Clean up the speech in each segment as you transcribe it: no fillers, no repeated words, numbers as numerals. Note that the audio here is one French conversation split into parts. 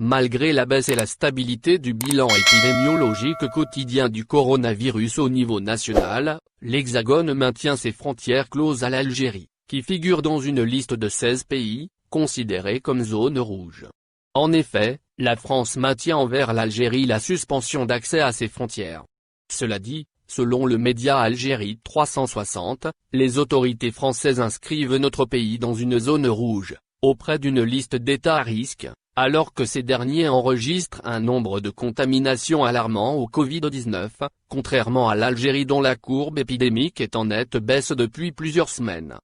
Malgré la baisse et la stabilité du bilan épidémiologique quotidien du coronavirus au niveau national, l'Hexagone maintient ses frontières closes à l'Algérie, qui figure dans une liste de 16 pays, considérés comme zone rouge. En effet, la France maintient envers l'Algérie la suspension d'accès à ses frontières. Cela dit, selon le média Algérie 360, les autorités françaises inscrivent notre pays dans une zone rouge, auprès d'une liste d'États à risque, alors que ces derniers enregistrent un nombre de contaminations alarmant au Covid-19, contrairement à l'Algérie dont la courbe épidémique est en nette baisse depuis plusieurs semaines.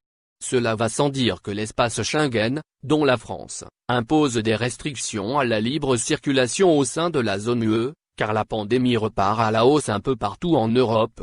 Cela va sans dire que l'espace Schengen, dont la France, impose des restrictions à la libre circulation au sein de la zone UE, car la pandémie repart à la hausse un peu partout en Europe.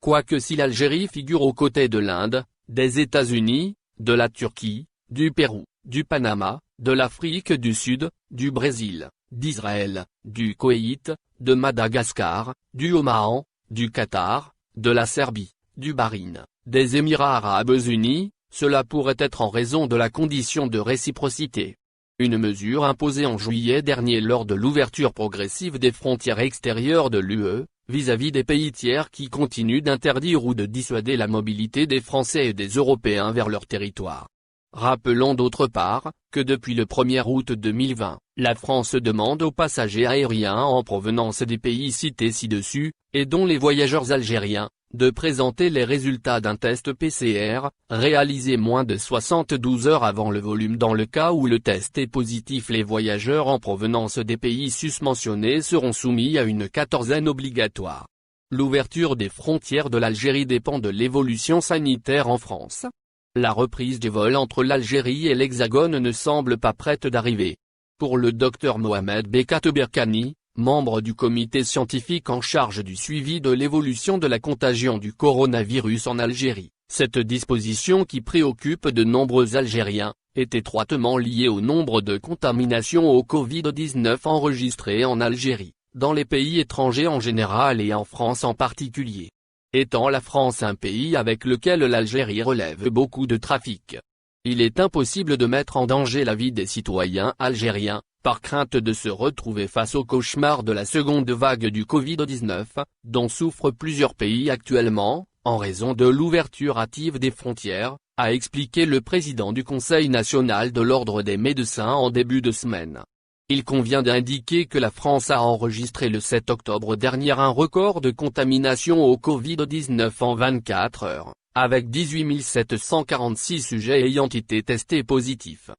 Quoique si l'Algérie figure aux côtés de l'Inde, des États-Unis, de la Turquie, du Pérou, du Panama, de l'Afrique du Sud, du Brésil, d'Israël, du Koweït, de Madagascar, du Oman, du Qatar, de la Serbie, du Bahreïn, des Émirats arabes unis, cela pourrait être en raison de la condition de réciprocité. Une mesure imposée en juillet dernier lors de l'ouverture progressive des frontières extérieures de l'UE, vis-à-vis des pays tiers qui continuent d'interdire ou de dissuader la mobilité des Français et des Européens vers leur territoire. Rappelons d'autre part, que depuis le 1er août 2020, la France demande aux passagers aériens en provenance des pays cités ci-dessus, et dont les voyageurs algériens, de présenter les résultats d'un test PCR, réalisé moins de 72 heures avant le volume. Dans le cas où le test est positif, les voyageurs en provenance des pays susmentionnés seront soumis à une quatorzaine obligatoire. L'ouverture des frontières de l'Algérie dépend de l'évolution sanitaire en France. La reprise des vols entre l'Algérie et l'Hexagone ne semble pas prête d'arriver. Pour le Dr Mohamed Bekat Berkani, membre du comité scientifique en charge du suivi de l'évolution de la contagion du coronavirus en Algérie, cette disposition qui préoccupe de nombreux Algériens, est étroitement liée au nombre de contaminations au Covid-19 enregistrées en Algérie, dans les pays étrangers en général et en France en particulier. Étant la France un pays avec lequel l'Algérie relève beaucoup de trafic, il est impossible de mettre en danger la vie des citoyens algériens, par crainte de se retrouver face au cauchemar de la seconde vague du Covid-19, dont souffrent plusieurs pays actuellement, en raison de l'ouverture hâtive des frontières, a expliqué le président du Conseil national de l'Ordre des médecins en début de semaine. Il convient d'indiquer que la France a enregistré le 7 octobre dernier un record de contamination au Covid-19 en 24 heures, avec 18 746 sujets ayant été testés positifs.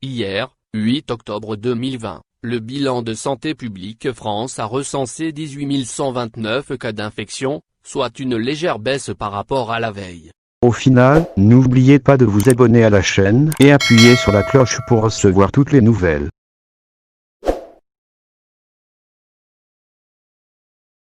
Hier, 8 octobre 2020, le bilan de Santé publique France a recensé 18 129 cas d'infection, soit une légère baisse par rapport à la veille. Au final, n'oubliez pas de vous abonner à la chaîne et appuyer sur la cloche pour recevoir toutes les nouvelles.